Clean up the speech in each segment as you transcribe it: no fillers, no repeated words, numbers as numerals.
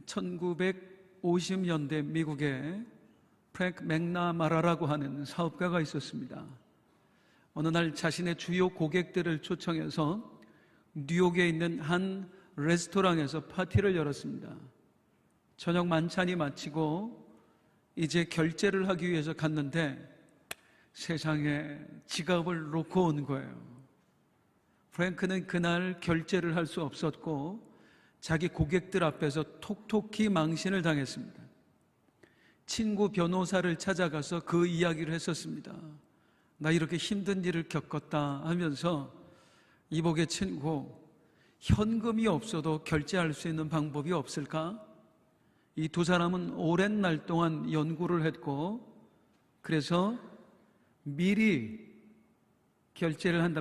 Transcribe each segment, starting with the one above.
1950년대 미국에 프랭크 맥나마라라고 하는 사업가가 있었습니다. 어느 날 자신의 주요 고객들을 초청해서 뉴욕에 있는 한 레스토랑에서 파티를 열었습니다. 저녁 만찬이 마치고 이제 결제를 하기 위해서 갔는데 세상에 지갑을 놓고 온 거예요. 프랭크는 그날 결제를 할 수 없었고 자기 고객들 앞에서 톡톡히 망신을 당했습니다. 친구 변호사를 찾아가서 그 이야기를 했었습니다. 나 이렇게 힘든 일을 겪었다 하면서 이복의 친구, 현금이 없어도 결제할 수 있는 방법이 없을까? 이 두 사람은 오랜 날 동안 연구를 했고 그래서 미리 결제한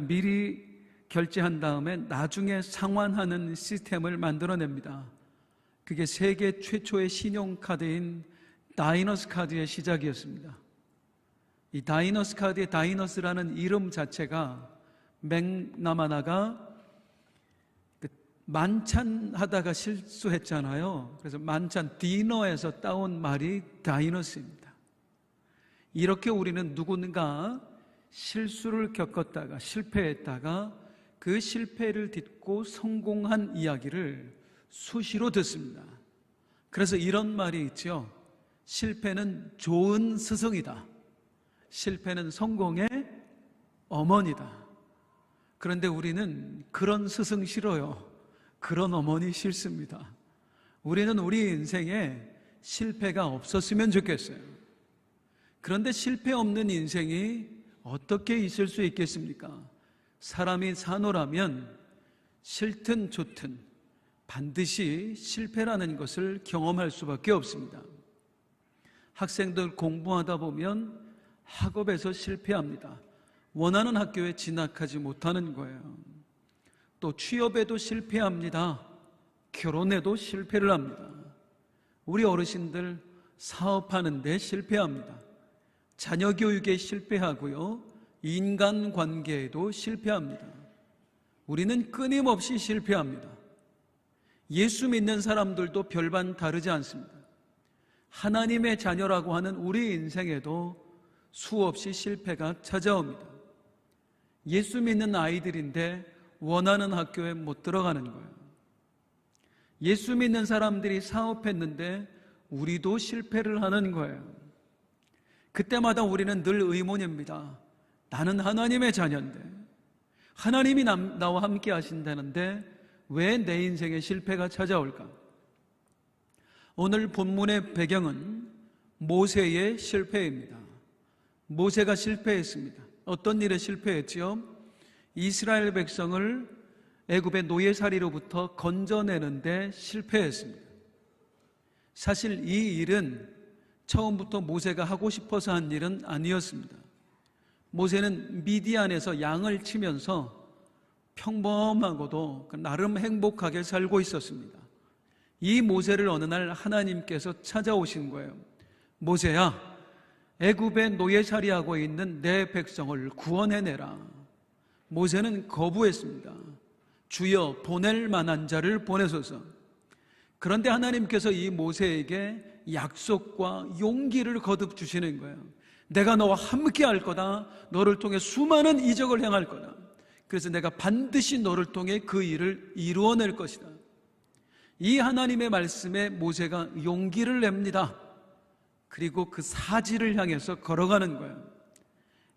다음에 나중에 상환하는 시스템을 만들어냅니다. 그게 세계 최초의 신용카드인 다이너스 카드의 시작이었습니다. 이 다이너스 카드의 다이너스라는 이름 자체가 맥나마나가 만찬하다가 실수했잖아요. 그래서 만찬 디너에서 따온 말이 다이너스입니다. 이렇게 우리는 누군가 실수를 겪었다가 실패했다가 그 실패를 딛고 성공한 이야기를 수시로 듣습니다. 그래서 이런 말이 있죠. 실패는 좋은 스승이다. 실패는 성공의 어머니다. 그런데 우리는 그런 스승 싫어요. 그런 어머니 싫습니다. 우리는 우리 인생에 실패가 없었으면 좋겠어요. 그런데 실패 없는 인생이 어떻게 있을 수 있겠습니까? 사람이 사노라면 싫든 좋든 반드시 실패라는 것을 경험할 수밖에 없습니다. 학생들 공부하다 보면 학업에서 실패합니다. 원하는 학교에 진학하지 못하는 거예요. 또 취업에도 실패합니다. 결혼에도 실패를 합니다. 우리 어르신들 사업하는데 실패합니다. 자녀 교육에 실패하고요. 인간관계에도 실패합니다. 우리는 끊임없이 실패합니다. 예수 믿는 사람들도 별반 다르지 않습니다. 하나님의 자녀라고 하는 우리 인생에도 수없이 실패가 찾아옵니다. 예수 믿는 아이들인데 원하는 학교에 못 들어가는 거예요. 예수 믿는 사람들이 사업했는데 우리도 실패를 하는 거예요. 그때마다 우리는 늘 의문입니다. 나는 하나님의 자녀인데 하나님이 나와 함께 하신다는데 왜 내 인생에 실패가 찾아올까? 오늘 본문의 배경은 모세의 실패입니다. 모세가 실패했습니다. 어떤 일에 실패했지요? 이스라엘 백성을 애굽의 노예살이로부터 건져내는데 실패했습니다. 사실 이 일은 처음부터 모세가 하고 싶어서 한 일은 아니었습니다. 모세는 미디안에서 양을 치면서 평범하고도 나름 행복하게 살고 있었습니다. 이 모세를 어느 날 하나님께서 찾아오신 거예요. 모세야, 애굽의 노예살이하고 있는 내 백성을 구원해내라. 모세는 거부했습니다. 주여, 보낼 만한 자를 보내소서. 그런데 하나님께서 이 모세에게 약속과 용기를 거듭 주시는 거예요. 내가 너와 함께 할 거다. 너를 통해 수많은 이적을 행할 거다. 그래서 내가 반드시 너를 통해 그 일을 이루어낼 것이다. 이 하나님의 말씀에 모세가 용기를 냅니다. 그리고 그 사지를 향해서 걸어가는 거예요.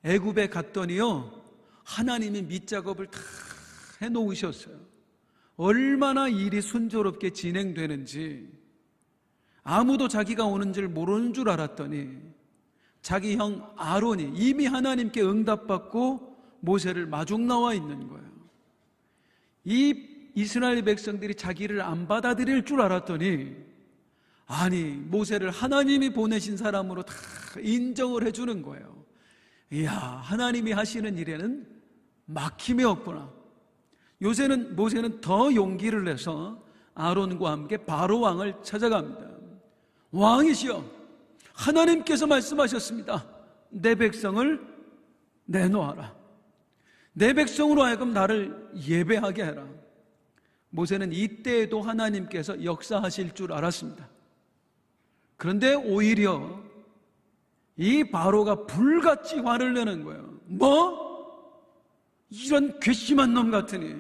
애굽에 갔더니요, 하나님이 밑작업을 다 해놓으셨어요. 얼마나 일이 순조롭게 진행되는지 아무도 자기가 오는 줄 모르는 줄 알았더니 자기 형 아론이 이미 하나님께 응답받고 모세를 마중 나와 있는 거예요. 이 이스라엘 백성들이 자기를 안 받아들일 줄 알았더니 아니, 모세를 하나님이 보내신 사람으로 다 인정을 해주는 거예요. 이야, 하나님이 하시는 일에는 막힘이 없구나. 모세는 더 용기를 내서 아론과 함께 바로 왕을 찾아갑니다. 왕이시여, 하나님께서 말씀하셨습니다. 내 백성을 내놓아라. 내 백성으로 하여금 나를 예배하게 해라. 모세는 이때에도 하나님께서 역사하실 줄 알았습니다. 그런데 오히려 이 바로가 불같이 화를 내는 거예요. 뭐? 이런 괘씸한 놈 같으니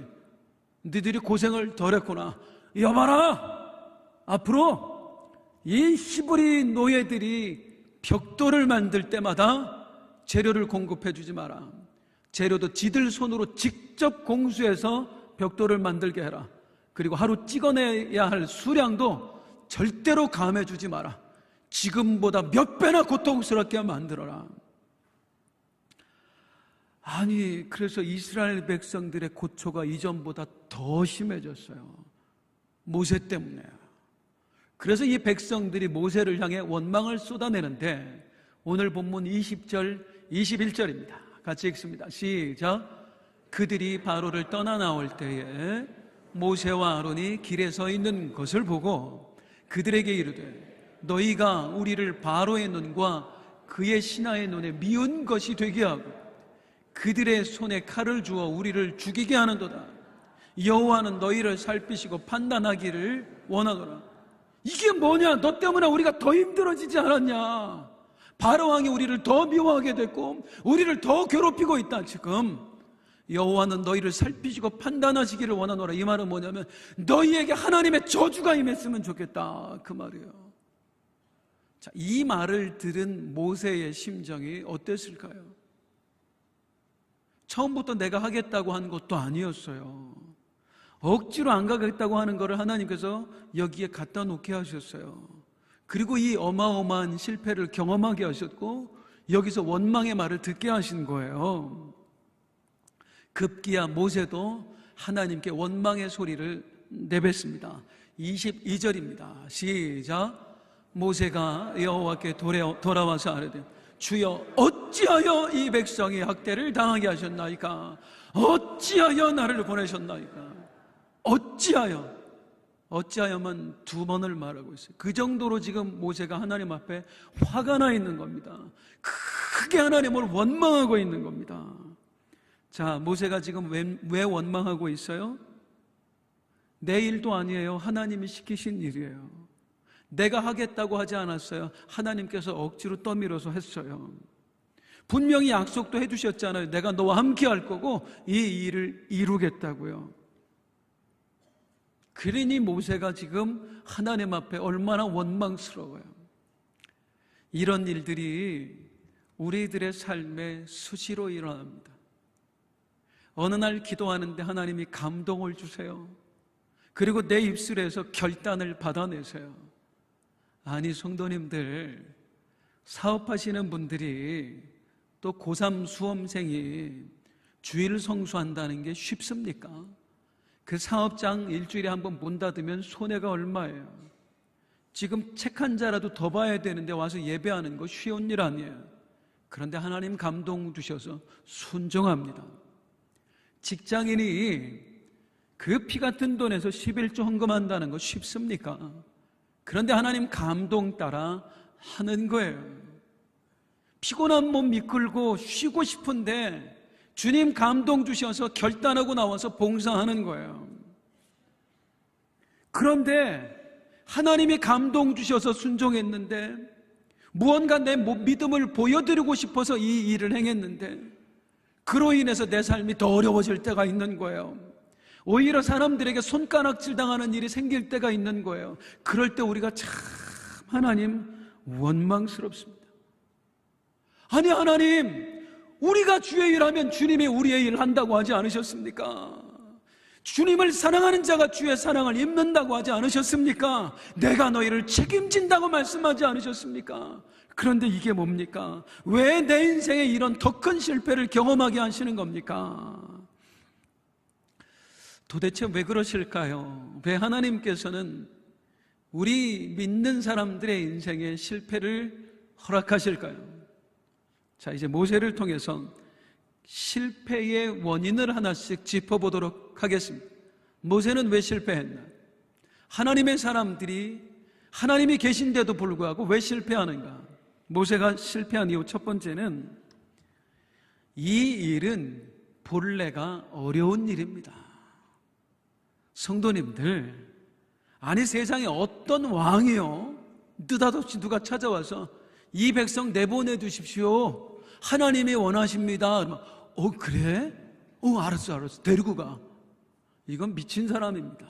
너희들이 고생을 덜 했구나. 여봐라, 앞으로 이 히브리 노예들이 벽돌을 만들 때마다 재료를 공급해 주지 마라. 재료도 지들 손으로 직접 공수해서 벽돌을 만들게 해라. 그리고 하루 찍어내야 할 수량도 절대로 감해 주지 마라. 지금보다 몇 배나 고통스럽게 만들어라. 아니, 그래서 이스라엘 백성들의 고초가 이전보다 더 심해졌어요. 모세 때문에. 그래서 이 백성들이 모세를 향해 원망을 쏟아내는데 오늘 본문 20절, 21절입니다. 같이 읽습니다. 시작. 그들이 바로를 떠나 나올 때에 모세와 아론이 길에 서 있는 것을 보고 그들에게 이르되 너희가 우리를 바로의 눈과 그의 신하의 눈에 미운 것이 되게 하고 그들의 손에 칼을 주어 우리를 죽이게 하는도다. 여호와는 너희를 살피시고 판단하기를 원하노라. 이게 뭐냐? 너 때문에 우리가 더 힘들어지지 않았냐? 바로왕이 우리를 더 미워하게 됐고 우리를 더 괴롭히고 있다. 지금 여호와는 너희를 살피시고 판단하시기를 원하노라. 이 말은 뭐냐면 너희에게 하나님의 저주가 임했으면 좋겠다, 그 말이에요. 자, 이 말을 들은 모세의 심정이 어땠을까요? 처음부터 내가 하겠다고 한 것도 아니었어요. 억지로 안 가겠다고 하는 것을 하나님께서 여기에 갖다 놓게 하셨어요. 그리고 이 어마어마한 실패를 경험하게 하셨고 여기서 원망의 말을 듣게 하신 거예요. 급기야 모세도 하나님께 원망의 소리를 내뱉습니다. 22절입니다. 시작. 모세가 여호와께 돌아와서 아뢰되 주여 어찌하여 이 백성이 학대를 당하게 하셨나이까? 어찌하여 나를 보내셨나이까? 어찌하여만 두 번을 말하고 있어요. 그 정도로 지금 모세가 하나님 앞에 화가 나 있는 겁니다. 크게 하나님을 원망하고 있는 겁니다. 자, 모세가 지금 왜 원망하고 있어요? 내 일도 아니에요. 하나님이 시키신 일이에요. 내가 하겠다고 하지 않았어요. 하나님께서 억지로 떠밀어서 했어요. 분명히 약속도 해주셨잖아요. 내가 너와 함께 할 거고 이 일을 이루겠다고요. 그러니 모세가 지금 하나님 앞에 얼마나 원망스러워요. 이런 일들이 우리들의 삶에 수시로 일어납니다. 어느 날 기도하는데 하나님이 감동을 주세요. 그리고 내 입술에서 결단을 받아내세요. 아니, 성도님들, 사업하시는 분들이 또 고3 수험생이 주일 성수한다는 게 쉽습니까? 그 사업장 일주일에 한 번 문 닫으면 손해가 얼마예요? 지금 책 한 자라도 더 봐야 되는데 와서 예배하는 거 쉬운 일 아니에요. 그런데 하나님 감동 주셔서 순종합니다. 직장인이 그 피 같은 돈에서 11조 헌금한다는 거 쉽습니까? 그런데 하나님 감동 따라 하는 거예요. 피곤한 몸 이끌고 쉬고 싶은데 주님 감동 주셔서 결단하고 나와서 봉사하는 거예요. 그런데 하나님이 감동 주셔서 순종했는데 무언가 내 믿음을 보여드리고 싶어서 이 일을 행했는데 그로 인해서 내 삶이 더 어려워질 때가 있는 거예요. 오히려 사람들에게 손가락질 당하는 일이 생길 때가 있는 거예요. 그럴 때 우리가 참 하나님 원망스럽습니다. 아니, 하나님, 우리가 주의 일하면 주님이 우리의 일을 한다고 하지 않으셨습니까? 주님을 사랑하는 자가 주의 사랑을 입는다고 하지 않으셨습니까? 내가 너희를 책임진다고 말씀하지 않으셨습니까? 그런데 이게 뭡니까? 왜 내 인생에 이런 더 큰 실패를 경험하게 하시는 겁니까? 도대체 왜 그러실까요? 왜 하나님께서는 우리 믿는 사람들의 인생에 실패를 허락하실까요? 자, 이제 모세를 통해서 실패의 원인을 하나씩 짚어보도록 하겠습니다. 모세는 왜 실패했나? 하나님의 사람들이 하나님이 계신데도 불구하고 왜 실패하는가? 모세가 실패한 이유 첫 번째는 이 일은 본래가 어려운 일입니다. 성도님들, 아니 세상에 어떤 왕이요 느닷없이 누가 찾아와서 이 백성 내보내 주십시오, 하나님이 원하십니다. 그래? 알았어 데리고 가. 이건 미친 사람입니다.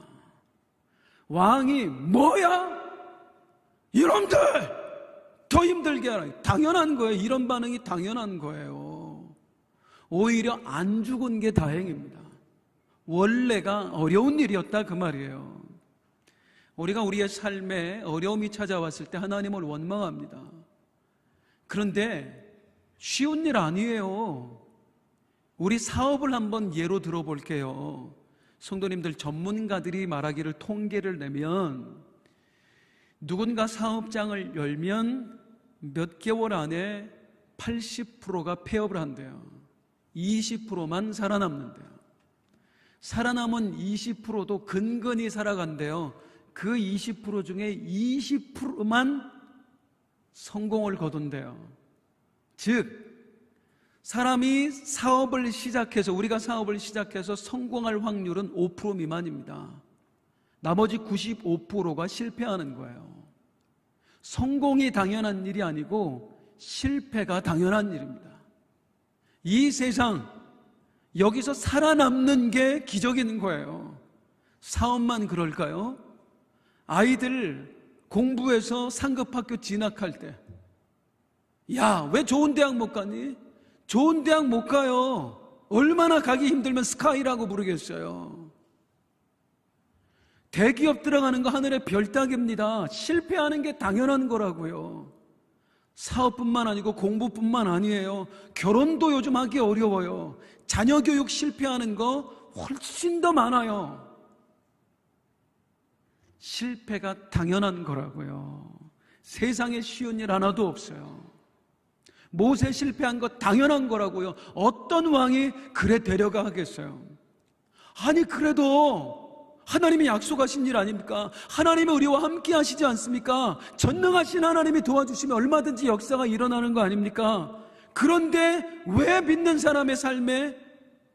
왕이 뭐야? 이놈들 더 힘들게 하라. 당연한 거예요. 이런 반응이 당연한 거예요. 오히려 안 죽은 게 다행입니다. 원래가 어려운 일이었다 그 말이에요. 우리가 우리의 삶에 어려움이 찾아왔을 때 하나님을 원망합니다. 그런데 쉬운 일 아니에요. 우리 사업을 한번 예로 들어볼게요. 성도님들, 전문가들이 말하기를 통계를 내면 누군가 사업장을 열면 몇 개월 안에 80%가 폐업을 한대요. 20%만 살아남는데요. 살아남은 20%도 근근히 살아간대요. 그 20% 중에 20%만 성공을 거둔대요. 즉 사람이 사업을 시작해서, 우리가 사업을 시작해서 성공할 확률은 5% 미만입니다. 나머지 95%가 실패하는 거예요. 성공이 당연한 일이 아니고 실패가 당연한 일입니다. 이 세상, 여기서 살아남는 게 기적인 거예요. 사업만 그럴까요? 아이들 공부해서 상급학교 진학할 때, 야, 왜 좋은 대학 못 가니? 좋은 대학 못 가요. 얼마나 가기 힘들면 스카이라고 부르겠어요. 대기업 들어가는 거 하늘의 별 따기입니다. 실패하는 게 당연한 거라고요. 사업뿐만 아니고 공부뿐만 아니에요. 결혼도 요즘 하기 어려워요. 자녀 교육 실패하는 거 훨씬 더 많아요. 실패가 당연한 거라고요. 세상에 쉬운 일 하나도 없어요. 모세 실패한 거 당연한 거라고요. 어떤 왕이 그래 데려가 하겠어요? 아니 그래도 하나님이 약속하신 일 아닙니까? 하나님이 우리와 함께 하시지 않습니까? 전능하신 하나님이 도와주시면 얼마든지 역사가 일어나는 거 아닙니까? 그런데 왜 믿는 사람의 삶에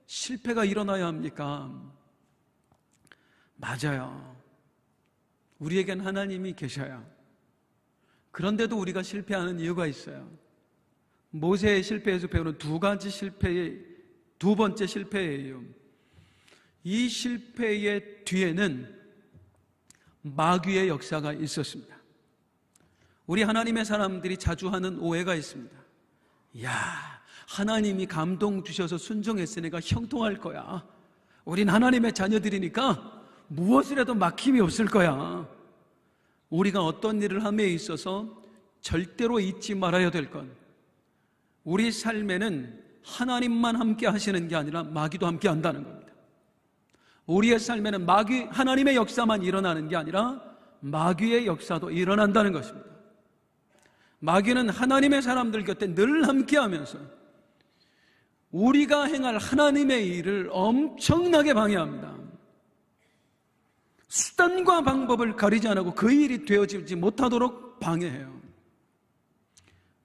실패가 일어나야 합니까? 맞아요. 우리에겐 하나님이 계셔요. 그런데도 우리가 실패하는 이유가 있어요. 모세의 실패에서 배우는 두 번째 실패예요. 이 실패의 뒤에는 마귀의 역사가 있었습니다. 우리 하나님의 사람들이 자주 하는 오해가 있습니다. 야, 하나님이 감동 주셔서 순종했으니까 형통할 거야. 우린 하나님의 자녀들이니까 무엇을 해도 막힘이 없을 거야. 우리가 어떤 일을 함에 있어서 절대로 잊지 말아야 될 건, 우리 삶에는 하나님만 함께 하시는 게 아니라 마귀도 함께 한다는 겁니다. 우리의 삶에는 하나님의 역사만 일어나는 게 아니라 마귀의 역사도 일어난다는 것입니다. 마귀는 하나님의 사람들 곁에 늘 함께 하면서 우리가 행할 하나님의 일을 엄청나게 방해합니다. 수단과 방법을 가리지 않고 그 일이 되어지지 못하도록 방해해요.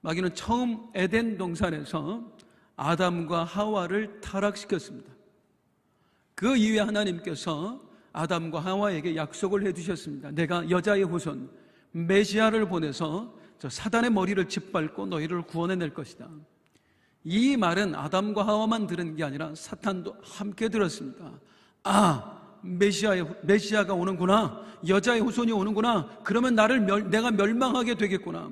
마귀는 처음 에덴 동산에서 아담과 하와를 타락시켰습니다. 그 이후에 하나님께서 아담과 하와에게 약속을 해주셨습니다. 내가 여자의 후손 메시아를 보내서 저 사단의 머리를 짓밟고 너희를 구원해낼 것이다. 이 말은 아담과 하와만 들은 게 아니라 사탄도 함께 들었습니다. 메시아가 오는구나, 여자의 후손이 오는구나, 그러면 내가 멸망하게 되겠구나.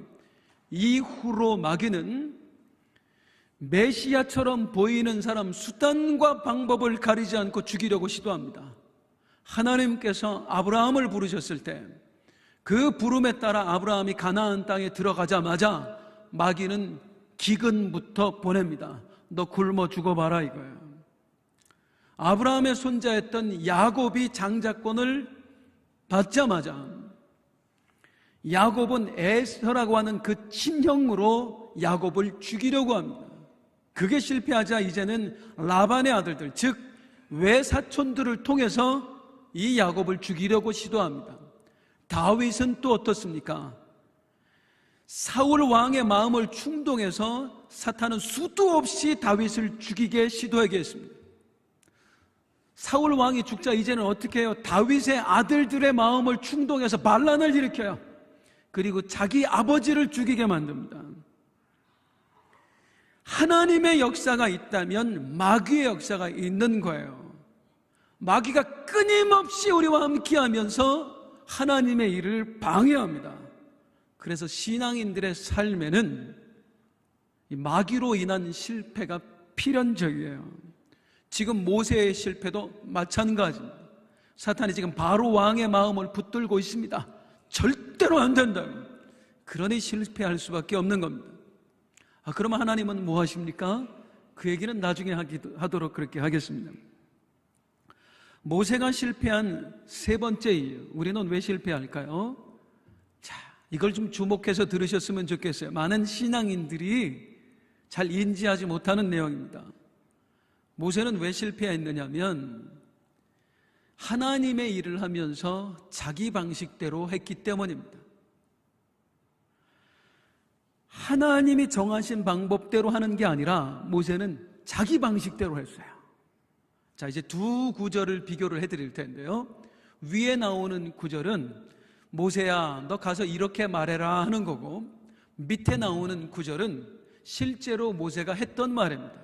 이후로 마귀는 메시아처럼 보이는 사람 수단과 방법을 가리지 않고 죽이려고 시도합니다. 하나님께서 아브라함을 부르셨을 때 그 부름에 따라 아브라함이 가나안 땅에 들어가자마자 마귀는 기근부터 보냅니다. 너 굶어 죽어봐라 이거예요. 아브라함의 손자였던 야곱이 장자권을 받자마자 야곱은 에서라고 하는 그 친형으로 야곱을 죽이려고 합니다. 그게 실패하자 이제는 라반의 아들들, 즉 외사촌들을 통해서 이 야곱을 죽이려고 시도합니다. 다윗은 또 어떻습니까? 사울 왕의 마음을 충동해서 사탄은 수도 없이 다윗을 죽이게 시도하게 했습니다. 사울 왕이 죽자 이제는 어떻게 해요? 다윗의 아들들의 마음을 충동해서 반란을 일으켜요. 그리고 자기 아버지를 죽이게 만듭니다. 하나님의 역사가 있다면 마귀의 역사가 있는 거예요. 마귀가 끊임없이 우리와 함께하면서 하나님의 일을 방해합니다. 그래서 신앙인들의 삶에는 이 마귀로 인한 실패가 필연적이에요. 지금 모세의 실패도 마찬가지입니다. 사탄이 지금 바로 왕의 마음을 붙들고 있습니다. 절대로 안 된다. 그러니 실패할 수밖에 없는 겁니다. 그러면 하나님은 뭐 하십니까? 그 얘기는 나중에 하도록 그렇게 하겠습니다. 모세가 실패한 세 번째 이유, 우리는 왜 실패할까요? 자, 이걸 좀 주목해서 들으셨으면 좋겠어요. 많은 신앙인들이 잘 인지하지 못하는 내용입니다. 모세는 왜 실패했느냐면 하나님의 일을 하면서 자기 방식대로 했기 때문입니다. 하나님이 정하신 방법대로 하는 게 아니라 모세는 자기 방식대로 했어요. 자, 이제 두 구절을 비교를 해드릴 텐데요. 위에 나오는 구절은 모세야, 너 가서 이렇게 말해라 하는 거고, 밑에 나오는 구절은 실제로 모세가 했던 말입니다.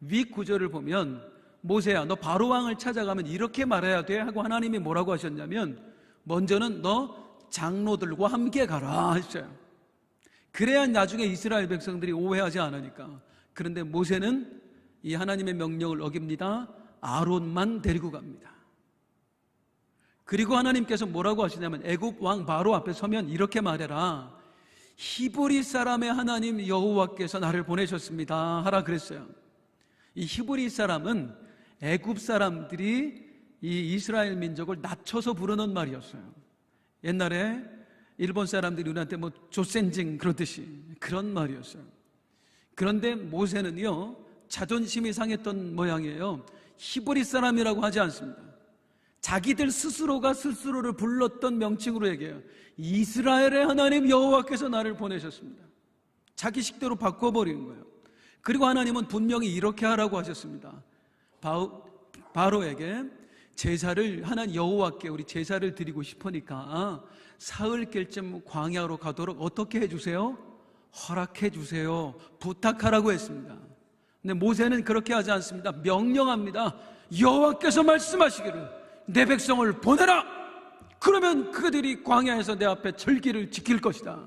위 구절을 보면 모세야, 너 바로 왕을 찾아가면 이렇게 말해야 돼 하고 하나님이 뭐라고 하셨냐면 먼저는 너 장로들과 함께 가라 하셨어요. 그래야 나중에 이스라엘 백성들이 오해하지 않으니까. 그런데 모세는 이 하나님의 명령을 어깁니다. 아론만 데리고 갑니다. 그리고 하나님께서 뭐라고 하시냐면 애굽 왕 바로 앞에 서면 이렇게 말해라. 히브리 사람의 하나님 여호와께서 나를 보내셨습니다 하라 그랬어요. 이 히브리 사람은 애굽 사람들이 이 이스라엘 민족을 낮춰서 부르는 말이었어요. 옛날에 일본 사람들이 우리한테 뭐 조센징 그러듯이 그런 말이었어요. 그런데 모세는요, 자존심이 상했던 모양이에요. 히브리 사람이라고 하지 않습니다. 자기들 스스로가 스스로를 불렀던 명칭으로 얘기해요. 이스라엘의 하나님 여호와께서 나를 보내셨습니다. 자기 식대로 바꿔버린 거예요. 그리고 하나님은 분명히 이렇게 하라고 하셨습니다. 바로에게 제사를, 하나님 여호와께 우리 제사를 드리고 싶으니까 사흘길쯤 광야로 가도록 어떻게 해주세요? 허락해 주세요. 부탁하라고 했습니다. 근데 모세는 그렇게 하지 않습니다. 명령합니다. 여호와께서 말씀하시기를 내 백성을 보내라. 그러면 그들이 광야에서 내 앞에 절기를 지킬 것이다.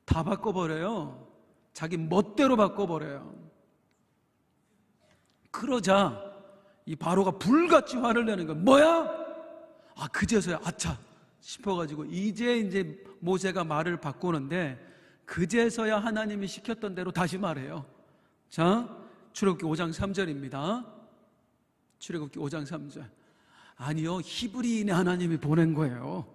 다 바꿔버려요. 자기 멋대로 바꿔버려요. 그러자 이 바로가 불같이 화를 내는 거예요. 뭐야? 그제서야 아차 싶어가지고 이제 모세가 말을 바꾸는데 그제서야 하나님이 시켰던 대로 다시 말해요. 자, 출애굽기 5장 3절입니다. 출애굽기 5장 3절. 아니요, 히브리인의 하나님이 보낸 거예요.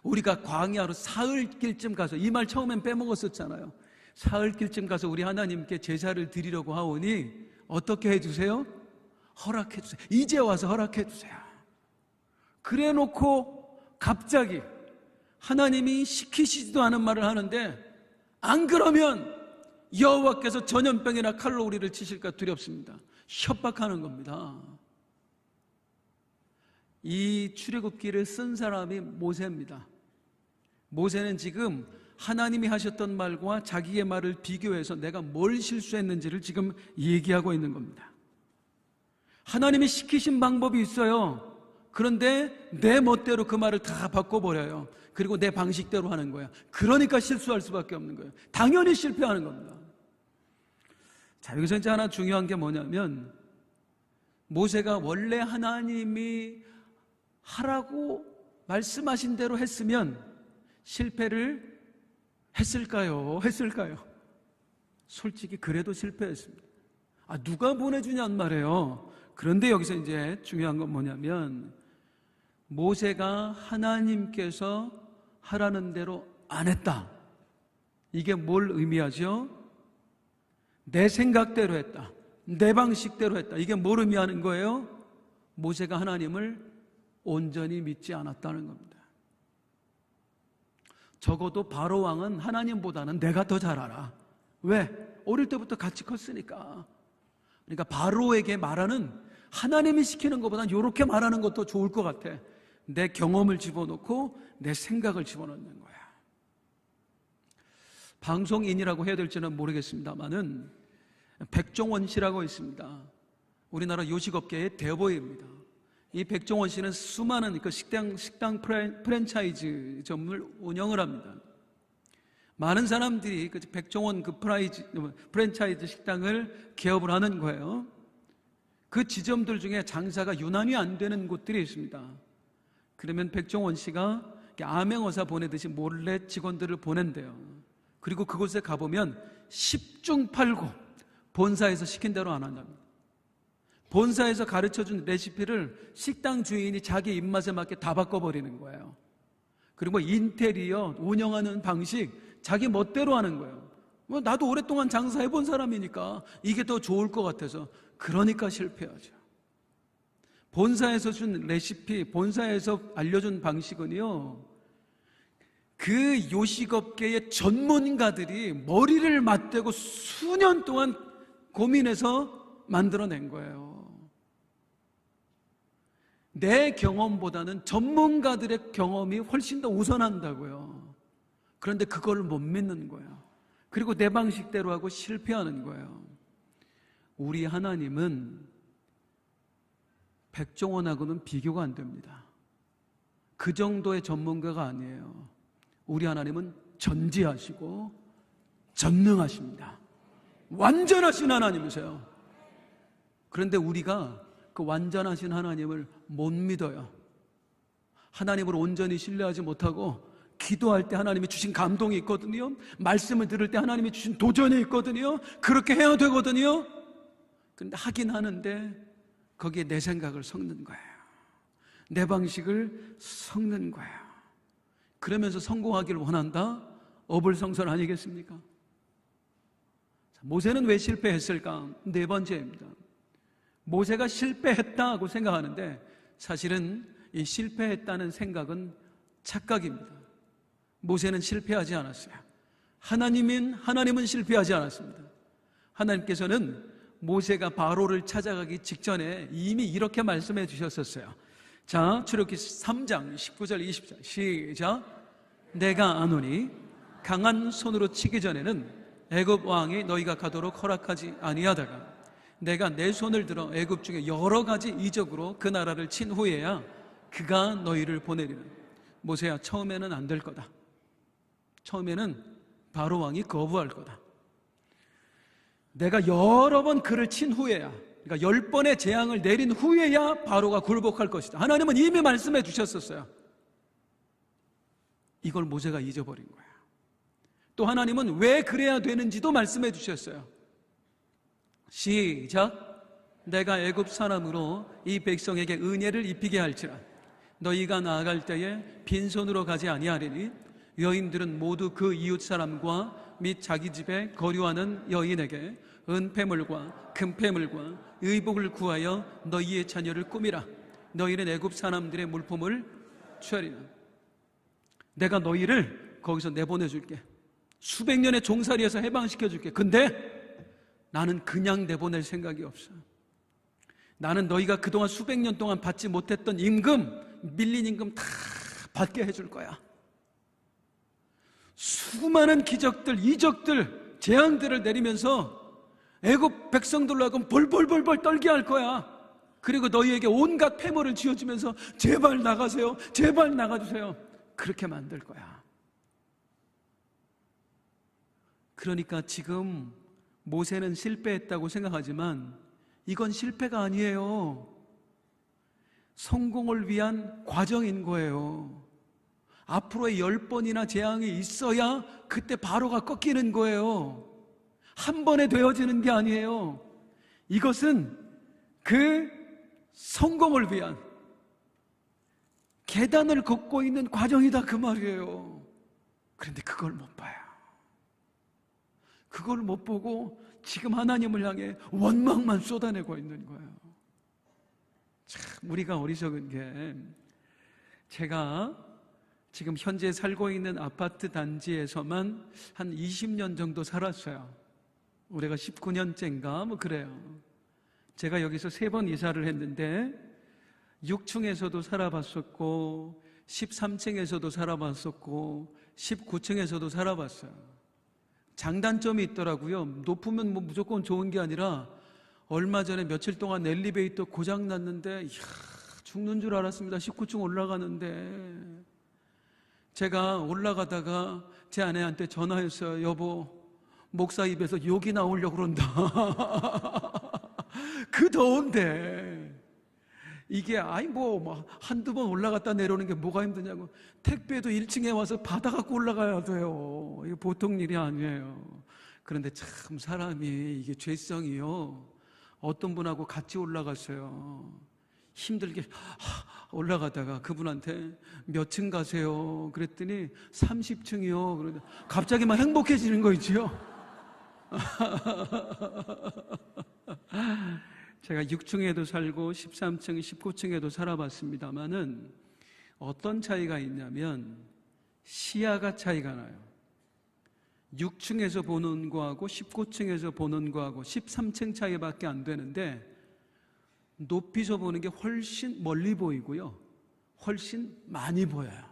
우리가 광야로 사흘길쯤 가서, 이 말 처음엔 빼먹었었잖아요. 사흘길쯤 가서 우리 하나님께 제사를 드리려고 하오니 어떻게 해주세요? 허락해 주세요. 이제 와서 허락해 주세요. 그래 놓고 갑자기 하나님이 시키시지도 않은 말을 하는데, 안 그러면 여호와께서 전염병이나 칼로 우리를 치실까 두렵습니다. 협박하는 겁니다. 이 출애굽기를 쓴 사람이 모세입니다. 모세는 지금 하나님이 하셨던 말과 자기의 말을 비교해서 내가 뭘 실수했는지를 지금 얘기하고 있는 겁니다. 하나님이 시키신 방법이 있어요. 그런데 내 멋대로 그 말을 다 바꿔버려요. 그리고 내 방식대로 하는 거야. 그러니까 실수할 수밖에 없는 거예요. 당연히 실패하는 겁니다. 자, 여기서 이제 하나 중요한 게 뭐냐면, 모세가 원래 하나님이 하라고 말씀하신 대로 했으면 실패를 했을까요? 솔직히 그래도 실패했습니다. 누가 보내주냔 말이에요. 그런데 여기서 이제 중요한 건 뭐냐면, 모세가 하나님께서 하라는 대로 안 했다. 이게 뭘 의미하죠? 내 생각대로 했다. 내 방식대로 했다. 이게 뭘 의미하는 거예요? 모세가 하나님을 온전히 믿지 않았다는 겁니다. 적어도 바로 왕은 하나님보다는 내가 더 잘 알아. 왜? 어릴 때부터 같이 컸으니까. 그러니까 바로에게 말하는 하나님이 시키는 것보다 이렇게 말하는 것도 좋을 것 같아. 내 경험을 집어넣고 내 생각을 집어넣는 거야. 방송인이라고 해야 될지는 모르겠습니다만은 백종원 씨라고 있습니다. 우리나라 요식업계의 대보입니다. 이 백종원 씨는 수많은 그 식당 프랜차이즈점을 운영을 합니다. 많은 사람들이 그 백종원 그 프랜차이즈 식당을 개업을 하는 거예요. 그 지점들 중에 장사가 유난히 안 되는 곳들이 있습니다. 그러면 백종원 씨가 암행어사 보내듯이 몰래 직원들을 보낸대요. 그리고 그곳에 가보면 10중 8구 본사에서 시킨 대로 안 한답니다. 본사에서 가르쳐준 레시피를 식당 주인이 자기 입맛에 맞게 다 바꿔버리는 거예요. 그리고 인테리어, 운영하는 방식 자기 멋대로 하는 거예요. 나도 오랫동안 장사해본 사람이니까 이게 더 좋을 것 같아서. 그러니까 실패하죠. 본사에서 준 레시피, 본사에서 알려준 방식은요, 그 요식업계의 전문가들이 머리를 맞대고 수년 동안 고민해서 만들어낸 거예요. 내 경험보다는 전문가들의 경험이 훨씬 더 우선한다고요. 그런데 그걸 못 믿는 거예요. 그리고 내 방식대로 하고 실패하는 거예요. 우리 하나님은 백종원하고는 비교가 안 됩니다. 그 정도의 전문가가 아니에요. 우리 하나님은 전지하시고 전능하십니다. 완전하신 하나님이세요. 그런데 우리가 그 완전하신 하나님을 못 믿어요. 하나님을 온전히 신뢰하지 못하고 기도할 때 하나님이 주신 감동이 있거든요. 말씀을 들을 때 하나님이 주신 도전이 있거든요. 그렇게 해야 되거든요. 그런데 하긴 하는데 거기에 내 생각을 섞는 거예요. 내 방식을 섞는 거예요. 그러면서 성공하기를 원한다? 어불성설 아니겠습니까? 모세는 왜 실패했을까? 네 번째입니다. 모세가 실패했다고 생각하는데 사실은 이 실패했다는 생각은 착각입니다. 모세는 실패하지 않았어요. 하나님은 실패하지 않았습니다. 하나님께서는 모세가 바로를 찾아가기 직전에 이미 이렇게 말씀해 주셨었어요. 자, 출애굽기 3장 19절 20절 시작. 내가 아노니 강한 손으로 치기 전에는 애굽 왕이 너희가 가도록 허락하지 아니하다가 내가 내 손을 들어 애굽 중에 여러 가지 이적으로 그 나라를 친 후에야 그가 너희를 보내리라. 모세야, 처음에는 안 될 거다. 처음에는 바로 왕이 거부할 거다. 내가 여러 번 그를 친 후에야, 그러니까 10번의 재앙을 내린 후에야 바로가 굴복할 것이다. 하나님은 이미 말씀해 주셨었어요. 이걸 모세가 잊어버린 거야. 또 하나님은 왜 그래야 되는지도 말씀해 주셨어요. 시작. 내가 애굽 사람으로 이 백성에게 은혜를 입히게 할지라. 너희가 나아갈 때에 빈손으로 가지 아니하리니 여인들은 모두 그 이웃 사람과 및 자기 집에 거류하는 여인에게 은폐물과 금폐물과 의복을 구하여 너희의 자녀를 꾸미라. 너희는 애굽 사람들의 물품을 취하리라. 내가 너희를 거기서 내보내줄게. 수백 년의 종살이에서 해방시켜줄게. 근데 나는 그냥 내보낼 생각이 없어. 나는 너희가 그동안 수백 년 동안 받지 못했던 임금, 밀린 임금 다 받게 해줄 거야. 수많은 기적들, 이적들, 재앙들을 내리면서 애굽 백성들로 하여금 벌벌벌벌 떨게 할 거야. 그리고 너희에게 온갖 폐물을 지어주면서 제발 나가세요, 제발 나가주세요, 그렇게 만들 거야. 그러니까 지금 모세는 실패했다고 생각하지만 이건 실패가 아니에요. 성공을 위한 과정인 거예요. 앞으로의 10번이나 재앙이 있어야 그때 바로가 꺾이는 거예요. 한 번에 되어지는 게 아니에요. 이것은 그 성공을 위한 계단을 걷고 있는 과정이다, 그 말이에요. 그런데 그걸 못 봐요. 그걸 못 보고 지금 하나님을 향해 원망만 쏟아내고 있는 거예요. 참 우리가 어리석은 게, 제가 지금 현재 살고 있는 아파트 단지에서만 한 20년 정도 살았어요. 올해가 19년째인가 뭐 그래요. 제가 여기서 3번 이사를 했는데 6층에서도 살아봤었고 13층에서도 살아봤었고 19층에서도 살아봤어요. 장단점이 있더라고요. 높으면 뭐 무조건 좋은 게 아니라 얼마 전에 며칠 동안 엘리베이터 고장 났는데 죽는 줄 알았습니다. 19층 올라가는데 제가 올라가다가 제 아내한테 전화했어요. 여보, 목사 입에서 욕이 나오려고 그런다. 그 더운데 이게 뭐 한두 번 올라갔다 내려오는 게 뭐가 힘드냐고. 택배도 1층에 와서 받아 갖고 올라가야 돼요. 이게 보통 일이 아니에요. 그런데 참 사람이 이게 죄성이요. 어떤 분하고 같이 올라갔어요. 힘들게 올라가다가 그분한테 몇 층 가세요? 그랬더니 30층이요. 그러더니 갑자기 막 행복해지는 거 있지요. 제가 6층에도 살고 13층, 19층에도 살아봤습니다만은 어떤 차이가 있냐면 시야가 차이가 나요. 6층에서 보는 거하고 19층에서 보는 거하고 13층 차이밖에 안 되는데 높이서 보는 게 훨씬 멀리 보이고요. 훨씬 많이 보여요.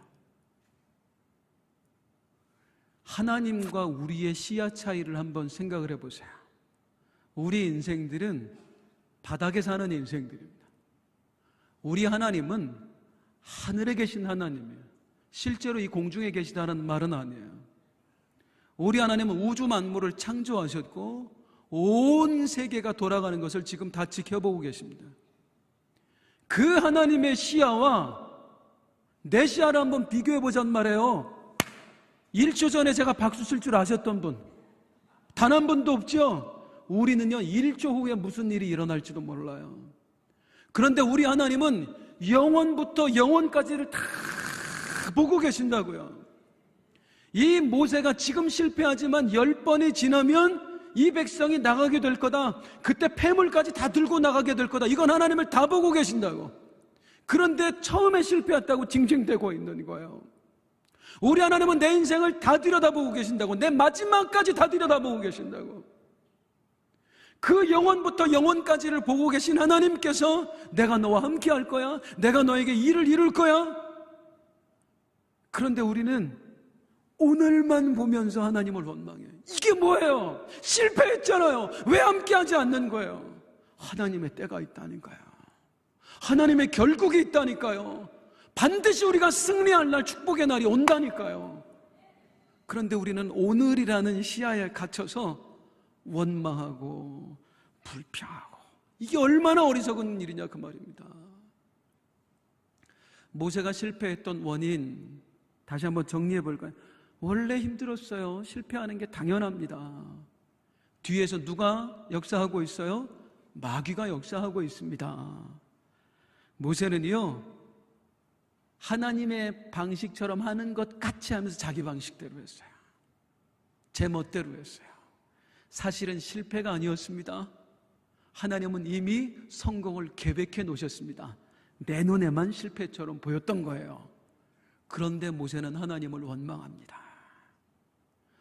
하나님과 우리의 시야 차이를 한번 생각을 해보세요. 우리 인생들은 바닥에 사는 인생들입니다. 우리 하나님은 하늘에 계신 하나님이에요. 실제로 이 공중에 계시다는 말은 아니에요. 우리 하나님은 우주 만물을 창조하셨고 온 세계가 돌아가는 것을 지금 다 지켜보고 계십니다. 그 하나님의 시야와 내 시야를 한번 비교해보자는 말이에요. 1초 전에 제가 박수 칠 줄 아셨던 분 단 한 분도 없죠? 우리는요 1초 후에 무슨 일이 일어날지도 몰라요. 그런데 우리 하나님은 영원부터 영원까지를 다 보고 계신다고요. 이 모세가 지금 실패하지만 10번이 지나면 이 백성이 나가게 될 거다. 그때 폐물까지 다 들고 나가게 될 거다. 이건 하나님을 다 보고 계신다고. 그런데 처음에 실패했다고 징징대고 있는 거예요. 우리 하나님은 내 인생을 다 들여다보고 계신다고. 내 마지막까지 다 들여다보고 계신다고. 그 영원부터 영원까지를 보고 계신 하나님께서 내가 너와 함께 할 거야. 내가 너에게 일을 이룰 거야. 그런데 우리는 오늘만 보면서 하나님을 원망해요. 이게 뭐예요? 실패했잖아요. 왜 함께하지 않는 거예요? 하나님의 때가 있다니까요. 하나님의 결국이 있다니까요. 반드시 우리가 승리할 날, 축복의 날이 온다니까요. 그런데 우리는 오늘이라는 시야에 갇혀서 원망하고 불평하고, 이게 얼마나 어리석은 일이냐 그 말입니다. 모세가 실패했던 원인 다시 한번 정리해 볼까요? 원래 힘들었어요. 실패하는 게 당연합니다. 뒤에서 누가 역사하고 있어요? 마귀가 역사하고 있습니다. 모세는요 하나님의 방식처럼 하는 것 같이 하면서 자기 방식대로 했어요. 제 멋대로 했어요. 사실은 실패가 아니었습니다. 하나님은 이미 성공을 계획해 놓으셨습니다. 내 눈에만 실패처럼 보였던 거예요. 그런데 모세는 하나님을 원망합니다.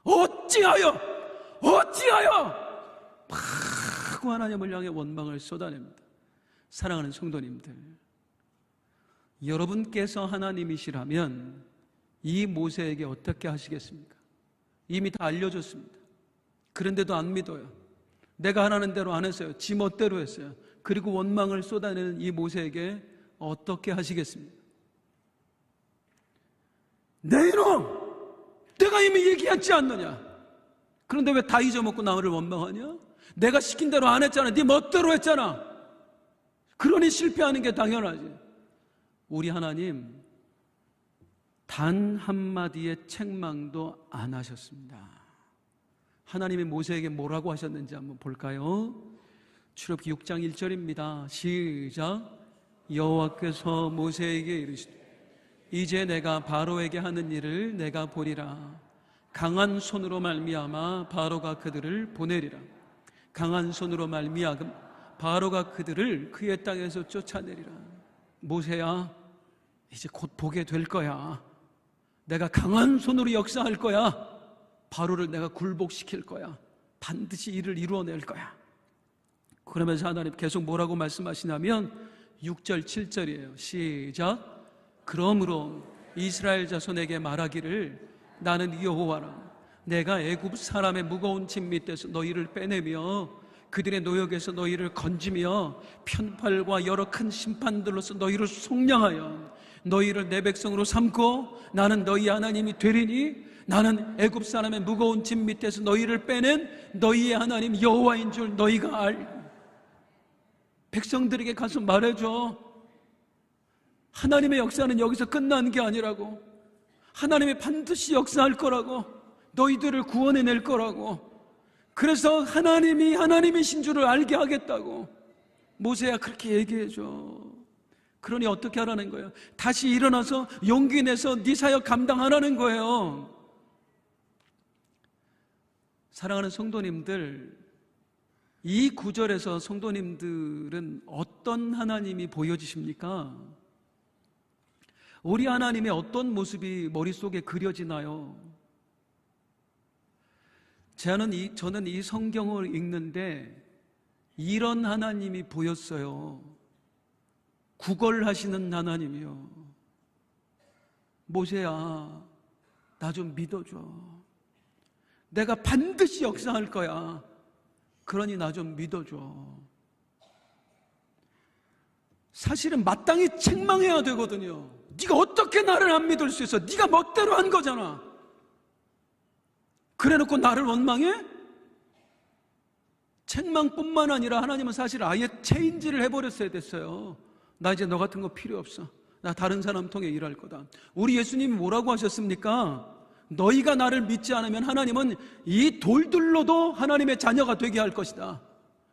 어찌하여 막 하나님을 향해 원망을 쏟아냅니다. 사랑하는 성도님들, 여러분께서 하나님이시라면 이 모세에게 어떻게 하시겠습니까? 이미 다 알려줬습니다. 그런데도 안 믿어요. 내가 하라는 대로 안 했어요. 지 멋대로 했어요. 그리고 원망을 쏟아내는 이 모세에게 어떻게 하시겠습니까? 내 이놈! 내가 이미 얘기했지 않느냐? 그런데 왜 다 잊어먹고 나를 원망하냐? 내가 시킨 대로 안 했잖아. 네 멋대로 했잖아. 그러니 실패하는 게 당연하지. 우리 하나님 단 한마디의 책망도 안 하셨습니다. 하나님이 모세에게 뭐라고 하셨는지 한번 볼까요? 출애굽기 6장 1절입니다. 시작. 여호와께서 모세에게 이르시되 이제 내가 바로에게 하는 일을 내가 보리라. 강한 손으로 말미암아 바로가 그들을 보내리라. 강한 손으로 말미암아 바로가 그들을 그의 땅에서 쫓아내리라. 모세야, 이제 곧 보게 될 거야. 내가 강한 손으로 역사할 거야. 바로를 내가 굴복시킬 거야. 반드시 일을 이루어낼 거야. 그러면서 하나님 계속 뭐라고 말씀하시냐면 6절 7절이에요. 시작. 그러므로 이스라엘 자손에게 말하기를 나는 여호와라. 내가 애굽 사람의 무거운 짐 밑에서 너희를 빼내며 그들의 노역에서 너희를 건지며 편팔과 여러 큰 심판들로서 너희를 속량하여 너희를 내 백성으로 삼고 나는 너희 하나님이 되리니 나는 애굽 사람의 무거운 짐 밑에서 너희를 빼낸 너희의 하나님 여호와인 줄 너희가 알. 백성들에게 가서 말해줘. 하나님의 역사는 여기서 끝난 게 아니라고. 하나님이 반드시 역사할 거라고. 너희들을 구원해낼 거라고. 그래서 하나님이 하나님이신 줄을 알게 하겠다고. 모세야 그렇게 얘기해줘. 그러니 어떻게 하라는 거예요? 다시 일어나서 용기 내서 네 사역 감당하라는 거예요. 사랑하는 성도님들, 이 구절에서 성도님들은 어떤 하나님이 보여지십니까? 우리 하나님의 어떤 모습이 머릿속에 그려지나요? 저는 이 성경을 읽는데 이런 하나님이 보였어요. 구걸하시는 하나님이요. 모세야, 나 좀 믿어줘. 내가 반드시 역사할 거야. 그러니 나 좀 믿어줘. 사실은 마땅히 책망해야 되거든요. 네가 어떻게 나를 안 믿을 수 있어? 네가 멋대로 한 거잖아. 그래놓고 나를 원망해? 책망뿐만 아니라 하나님은 사실 아예 체인지를 해버렸어야 됐어요. 나 이제 너 같은 거 필요 없어. 나 다른 사람 통해 일할 거다. 우리 예수님이 뭐라고 하셨습니까? 너희가 나를 믿지 않으면 하나님은 이 돌들로도 하나님의 자녀가 되게 할 것이다.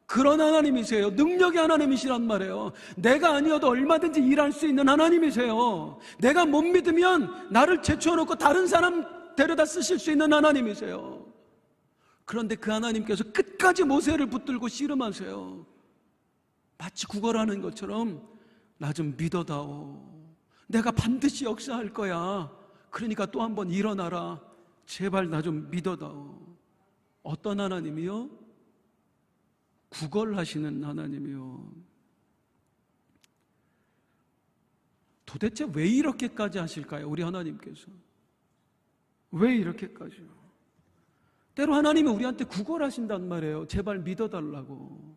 그런 하나님이세요. 능력의 하나님이시란 말이에요. 내가 아니어도 얼마든지 일할 수 있는 하나님이세요. 내가 못 믿으면 나를 제쳐놓고 다른 사람 데려다 쓰실 수 있는 하나님이세요. 그런데 그 하나님께서 끝까지 모세를 붙들고 씨름하세요. 마치 구걸하는 것처럼 나 좀 믿어다오. 내가 반드시 역사할 거야. 그러니까 또 한 번 일어나라. 제발 나 좀 믿어다오. 어떤 하나님이요? 구걸하시는 하나님이요. 도대체 왜 이렇게까지 하실까요? 우리 하나님께서 왜 이렇게까지요? 때로 하나님이 우리한테 구걸하신단 말이에요. 제발 믿어달라고.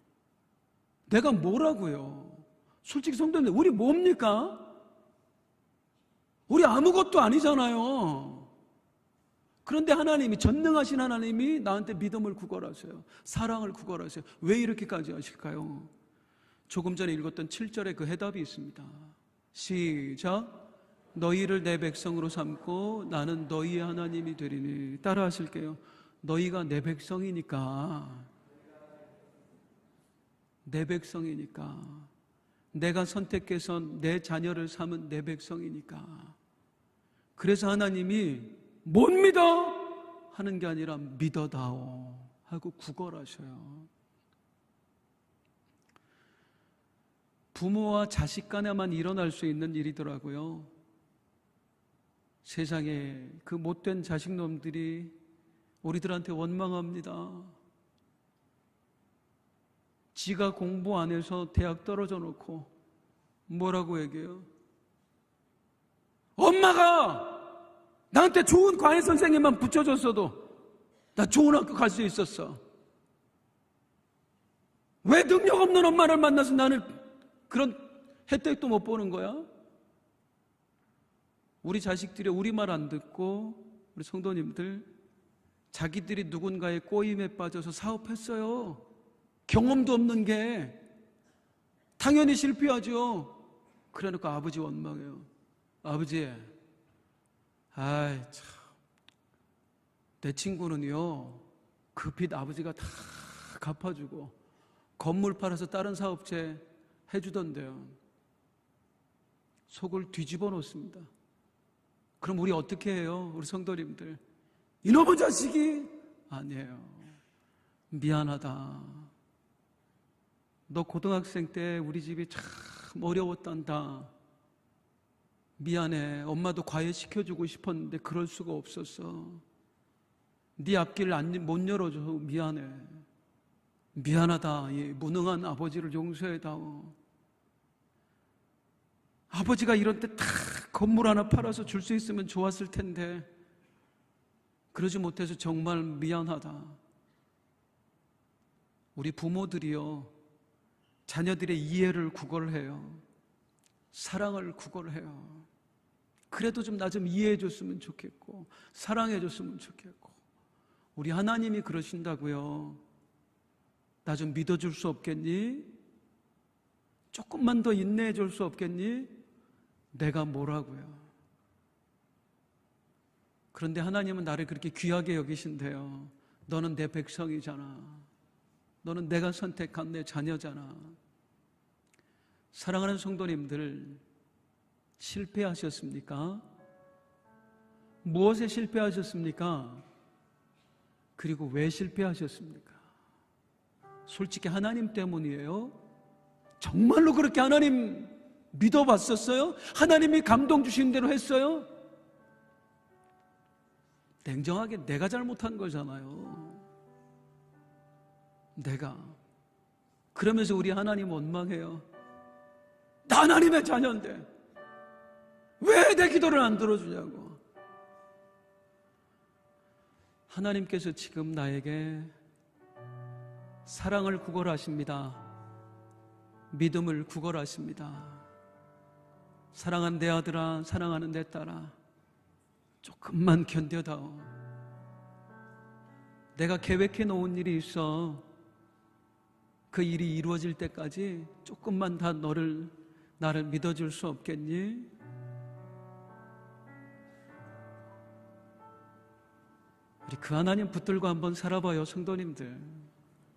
내가 뭐라고요? 솔직히 성도님들, 우리 뭡니까? 우리 아무것도 아니잖아요. 그런데 하나님이, 전능하신 하나님이 나한테 믿음을 구걸하세요. 사랑을 구걸하세요. 왜 이렇게까지 하실까요? 조금 전에 읽었던 7절에 그 해답이 있습니다. 시작. 너희를 내 백성으로 삼고 나는 너희의 하나님이 되리니. 따라 하실게요. 너희가 내 백성이니까. 내 백성이니까. 내가 선택해서 내 자녀를 삼은 내 백성이니까. 그래서 하나님이 못 믿어 하는 게 아니라 믿어다오 하고 구걸하셔요. 부모와 자식 간에만 일어날 수 있는 일이더라고요. 세상에 그 못된 자식놈들이 우리들한테 원망합니다. 지가 공부 안 해서 대학 떨어져 놓고 뭐라고 얘기해요? 엄마가 나한테 좋은 과외 선생님만 붙여줬어도 나 좋은 학교 갈 수 있었어. 왜 능력 없는 엄마를 만나서 나는 그런 혜택도 못 보는 거야? 우리 자식들이 우리 말 안 듣고, 우리 성도님들 자기들이 누군가의 꼬임에 빠져서 사업했어요. 경험도 없는 게 당연히 실패하죠. 그래놓고 아버지 원망해요. 아버지, 아이 참, 내 친구는요 그 빚 아버지가 다 갚아주고 건물 팔아서 다른 사업체 해주던데요. 속을 뒤집어 놓습니다. 그럼 우리 어떻게 해요? 우리 성도님들, 이놈의 자식이 아니에요. 미안하다. 너 고등학생 때 우리 집이 참 어려웠단다. 미안해. 엄마도 과외 시켜주고 싶었는데 그럴 수가 없었어. 네 앞길을 못 열어줘서 미안해. 미안하다. 이 무능한 아버지를 용서해다오. 아버지가 이런 때 다 건물 하나 팔아서 줄 수 있으면 좋았을 텐데 그러지 못해서 정말 미안하다. 우리 부모들이요, 자녀들의 이해를 구걸해요. 사랑을 구걸해요. 그래도 좀 나 좀 이해해 줬으면 좋겠고 사랑해 줬으면 좋겠고. 우리 하나님이 그러신다고요. 나 좀 믿어줄 수 없겠니? 조금만 더 인내해 줄 수 없겠니? 내가 뭐라고요? 그런데 하나님은 나를 그렇게 귀하게 여기신대요. 너는 내 백성이잖아. 너는 내가 선택한 내 자녀잖아. 사랑하는 성도님들, 실패하셨습니까? 무엇에 실패하셨습니까? 그리고 왜 실패하셨습니까? 솔직히 하나님 때문이에요? 정말로 그렇게 하나님 믿어봤었어요? 하나님이 감동 주신 대로 했어요? 냉정하게 내가 잘못한 거잖아요. 내가. 그러면서 우리 하나님 원망해요. 나 하나님의 자녀인데 왜 내 기도를 안 들어주냐고. 하나님께서 지금 나에게 사랑을 구걸하십니다. 믿음을 구걸하십니다. 사랑하는 내 아들아, 사랑하는 내 딸아, 조금만 견뎌다오. 내가 계획해 놓은 일이 있어. 그 일이 이루어질 때까지 조금만 다 나를 믿어줄 수 없겠니? 우리 그 하나님 붙들고 한번 살아봐요, 성도님들.